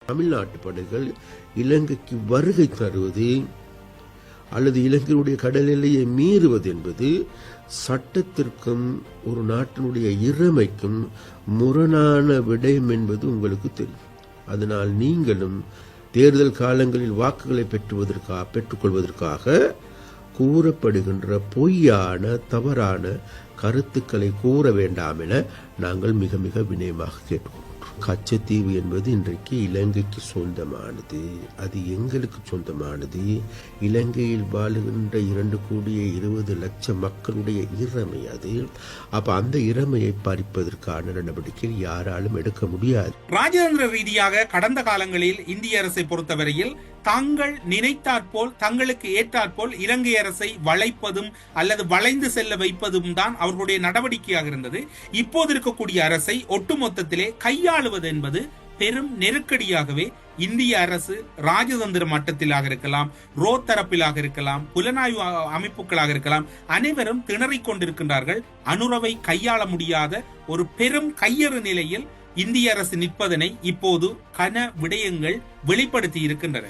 தமிழ்நாட்டு படைகள் இலங்கைக்கு வருகை தருவது அல்லது இலங்கையுடைய கடல் எல்லையை மீறுவது என்பது சட்டத்திற்கும் ஒரு நாட்டினுடைய இறைமைக்கும் முரணான விடயம் என்பது உங்களுக்கு தெரியும். அதனால் நீங்களும் தேர்தல் காலங்களில் வாக்குகளை பெற்றுக்கொள்வதற்காக கூறப்படுகின்ற பொய்யான தவறான கருத்துக்களை கூற வேண்டாம் என நாங்கள் மிக மிக வினயமாக கேட்டுக்கொள்கிறோம். கச்சத்தீவு என்பது இன்றைக்கு இலங்கைக்கு சொந்தமானது. அது எங்களுக்கு சொந்தமானது. இலங்கையில் வாழுகின்ற 2,20,00,000 மக்களுடைய இறைமை அது. அப்ப அந்த இறைமையை பறிப்பதற்கான நடவடிக்கை யாராலும் எடுக்க முடியாது. ராஜதந்திர ரீதியாக கடந்த காலங்களில் இந்திய அரசை பொறுத்தவரையில் தாங்கள் நினைத்தாற்போல் தங்களுக்கு ஏற்றாற்போல் இலங்கை அரசை வளைப்பதும் அல்லது வளைந்து செல்ல வைப்பதும் தான் அவர்களுடைய நடவடிக்கையாக இருந்தது. இப்போது இருக்கக்கூடிய அரசை ஒட்டுமொத்தத்திலே கையாளுவது என்பது பெரும் நெருக்கடியாகவே இந்திய அரசு ராஜதந்திர மட்டத்திலாக இருக்கலாம், ரோ தரப்பிலாக இருக்கலாம், புலனாய்வு அமைப்புகளாக இருக்கலாம், அனைவரும் திணறிக் கொண்டிருக்கின்றார்கள். அனுரவை கையாள முடியாத ஒரு பெரும் கையறு நிலையில் இந்திய அரசு நிற்பதனை இப்போது கன விடயங்கள் வெளிப்படுத்தி இருக்கின்றன.